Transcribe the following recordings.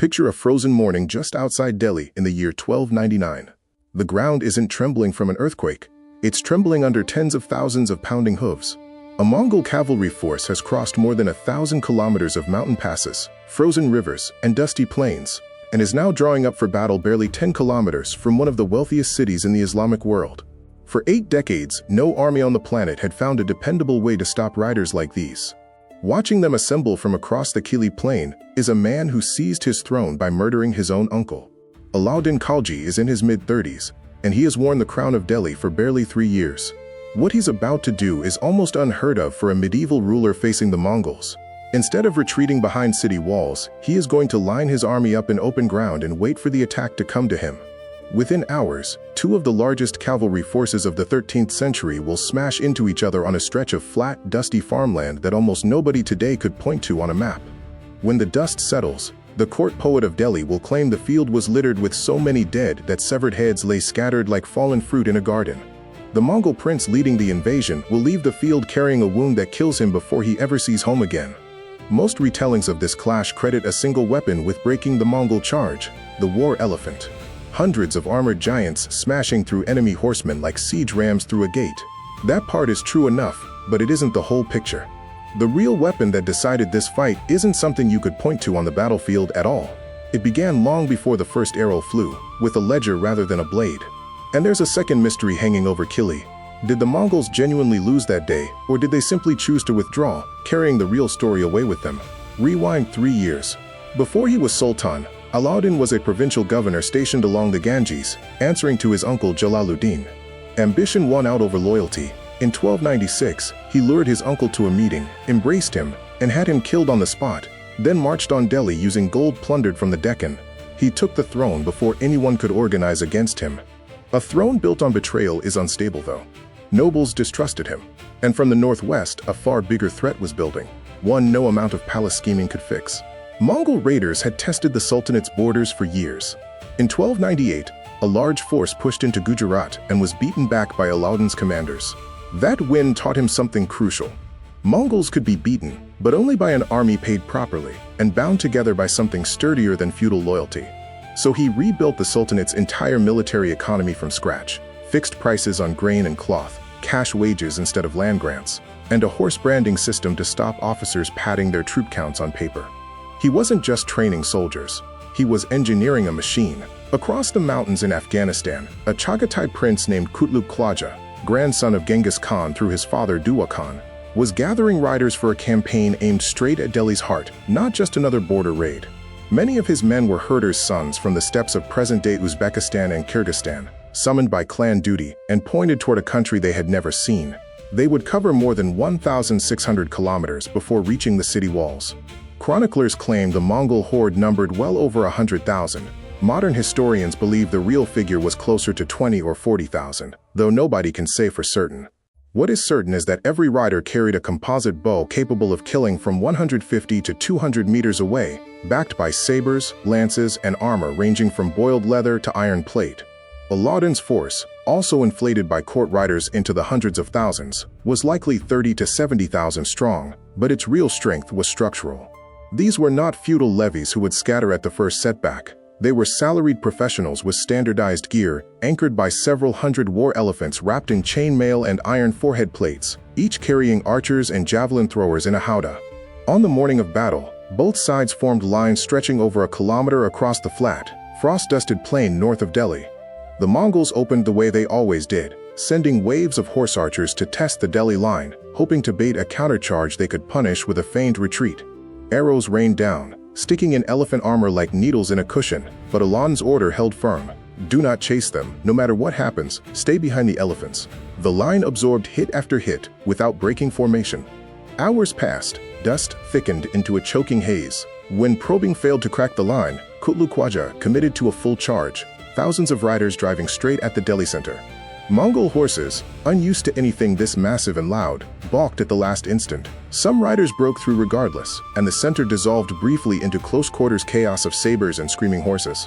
Picture a frozen morning just outside Delhi in the year 1299. The ground isn't trembling from an earthquake. It's trembling under tens of thousands of pounding hooves. A Mongol cavalry force has crossed more than 1,000 kilometers of mountain passes, frozen rivers, and dusty plains, and is now drawing up for battle barely 10 kilometers from one of the wealthiest cities in the Islamic world. For 8 decades, no army on the planet had found a dependable way to stop riders like these. Watching them assemble from across the Kili plain is a man who seized his throne by murdering his own uncle. Alauddin Khalji is in his mid-30s, and he has worn the crown of Delhi for barely 3 years. What he's about to do is almost unheard of for a medieval ruler facing the Mongols. Instead of retreating behind city walls, he is going to line his army up in open ground and wait for the attack to come to him. Within hours, 2 of the largest cavalry forces of the 13th century will smash into each other on a stretch of flat, dusty farmland that almost nobody today could point to on a map. When the dust settles, the court poet of Delhi will claim the field was littered with so many dead that severed heads lay scattered like fallen fruit in a garden. The Mongol prince leading the invasion will leave the field carrying a wound that kills him before he ever sees home again. Most retellings of this clash credit a single weapon with breaking the Mongol charge: the war elephant. Hundreds of armored giants smashing through enemy horsemen like siege rams through a gate. That part is true enough, but it isn't the whole picture. The real weapon that decided this fight isn't something you could point to on the battlefield at all. It began long before the first arrow flew, with a ledger rather than a blade. And there's a second mystery hanging over Kili. Did the Mongols genuinely lose that day, or did they simply choose to withdraw, carrying the real story away with them? Rewind 3 years. Before he was Sultan, Alauddin was a provincial governor stationed along the Ganges, answering to his uncle Jalaluddin. Ambition won out over loyalty. In 1296, he lured his uncle to a meeting, embraced him, and had him killed on the spot, then marched on Delhi using gold plundered from the Deccan. He took the throne before anyone could organize against him. A throne built on betrayal is unstable though. Nobles distrusted him. And from the northwest, a far bigger threat was building, one no amount of palace scheming could fix. Mongol raiders had tested the Sultanate's borders for years. In 1298, a large force pushed into Gujarat and was beaten back by Alauddin's commanders. That win taught him something crucial. Mongols could be beaten, but only by an army paid properly and bound together by something sturdier than feudal loyalty. So he rebuilt the Sultanate's entire military economy from scratch, fixed prices on grain and cloth, cash wages instead of land grants, and a horse branding system to stop officers padding their troop counts on paper. He wasn't just training soldiers, he was engineering a machine. Across the mountains in Afghanistan, a Chagatai prince named Qutlugh Khwaja, grandson of Genghis Khan through his father Dua Khan, was gathering riders for a campaign aimed straight at Delhi's heart, not just another border raid. Many of his men were herders' sons from the steppes of present-day Uzbekistan and Kyrgyzstan, summoned by clan duty and pointed toward a country they had never seen. They would cover more than 1,600 kilometers before reaching the city walls. Chroniclers claim the Mongol horde numbered well over 100,000. Modern historians believe the real figure was closer to 20 or 40,000, though nobody can say for certain. What is certain is that every rider carried a composite bow capable of killing from 150 to 200 meters away, backed by sabers, lances, and armor ranging from boiled leather to iron plate. Alauddin's force, also inflated by court riders into the hundreds of thousands, was likely 30 to 70,000 strong, but its real strength was structural. These were not feudal levies who would scatter at the first setback. They were salaried professionals with standardized gear, anchored by several hundred war elephants wrapped in chainmail and iron forehead plates, each carrying archers and javelin throwers in a howdah. On the morning of battle, both sides formed lines stretching over a kilometer across the flat, frost-dusted plain north of Delhi. The Mongols opened the way they always did, sending waves of horse archers to test the Delhi line, hoping to bait a countercharge they could punish with a feigned retreat. Arrows rained down, sticking in elephant armor like needles in a cushion, but Alauddin's order held firm. Do not chase them, no matter what happens, stay behind the elephants. The line absorbed hit after hit, without breaking formation. Hours passed, dust thickened into a choking haze. When probing failed to crack the line, Qutlugh Khwaja committed to a full charge, thousands of riders driving straight at the Delhi center. Mongol horses, unused to anything this massive and loud, balked at the last instant. Some riders broke through regardless, and the center dissolved briefly into close-quarters chaos of sabers and screaming horses.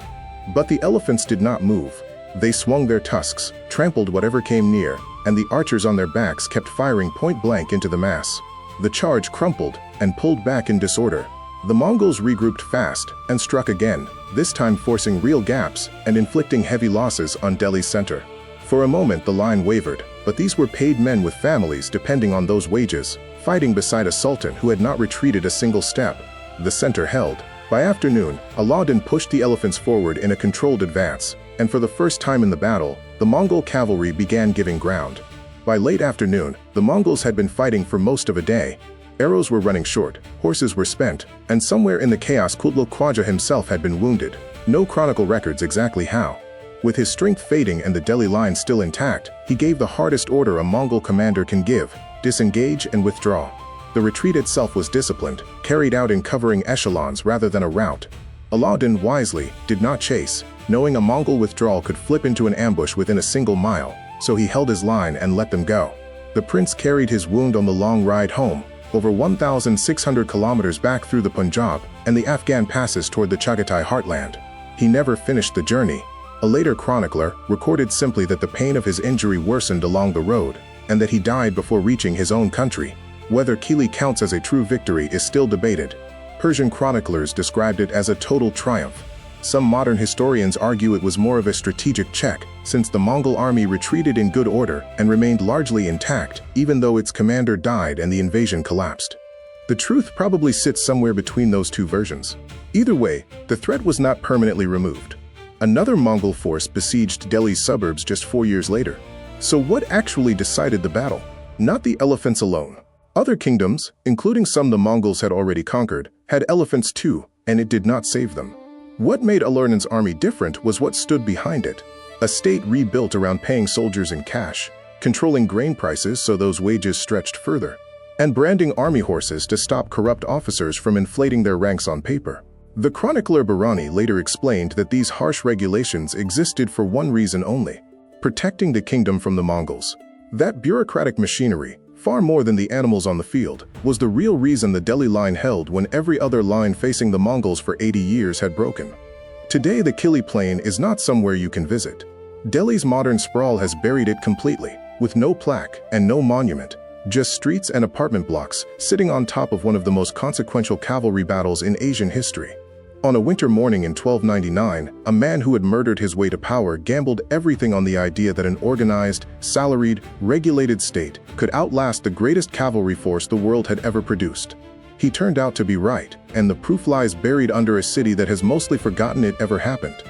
But the elephants did not move. They swung their tusks, trampled whatever came near, and the archers on their backs kept firing point-blank into the mass. The charge crumpled and pulled back in disorder. The Mongols regrouped fast and struck again, this time forcing real gaps and inflicting heavy losses on Delhi's center. For a moment the line wavered, but these were paid men with families depending on those wages, fighting beside a sultan who had not retreated a single step. The center held. By afternoon, Alauddin pushed the elephants forward in a controlled advance, and for the first time in the battle, the Mongol cavalry began giving ground. By late afternoon, the Mongols had been fighting for most of a day. Arrows were running short, horses were spent, and somewhere in the chaos Qutlugh Khwaja himself had been wounded. No chronicle records exactly how. With his strength fading and the Delhi line still intact, he gave the hardest order a Mongol commander can give: disengage and withdraw. The retreat itself was disciplined, carried out in covering echelons rather than a rout. Alauddin, wisely, did not chase, knowing a Mongol withdrawal could flip into an ambush within a single mile, so he held his line and let them go. The prince carried his wound on the long ride home, over 1,600 kilometers back through the Punjab and the Afghan passes toward the Chagatai heartland. He never finished the journey. A later chronicler recorded simply that the pain of his injury worsened along the road, and that he died before reaching his own country. Whether Kili counts as a true victory is still debated. Persian chroniclers described it as a total triumph. Some modern historians argue it was more of a strategic check, since the Mongol army retreated in good order and remained largely intact, even though its commander died and the invasion collapsed. The truth probably sits somewhere between those two versions. Either way, the threat was not permanently removed. Another Mongol force besieged Delhi's suburbs just 4 years later. So what actually decided the battle? Not the elephants alone. Other kingdoms, including some the Mongols had already conquered, had elephants too, and it did not save them. What made Alauddin's army different was what stood behind it. A state rebuilt around paying soldiers in cash, controlling grain prices so those wages stretched further, and branding army horses to stop corrupt officers from inflating their ranks on paper. The chronicler Barani later explained that these harsh regulations existed for one reason only: protecting the kingdom from the Mongols. That bureaucratic machinery, far more than the animals on the field, was the real reason the Delhi line held when every other line facing the Mongols for 80 years had broken. Today the Kili plain is not somewhere you can visit. Delhi's modern sprawl has buried it completely, with no plaque and no monument, just streets and apartment blocks sitting on top of one of the most consequential cavalry battles in Asian history. On a winter morning in 1299, a man who had murdered his way to power gambled everything on the idea that an organized, salaried, regulated state could outlast the greatest cavalry force the world had ever produced. He turned out to be right, and the proof lies buried under a city that has mostly forgotten it ever happened.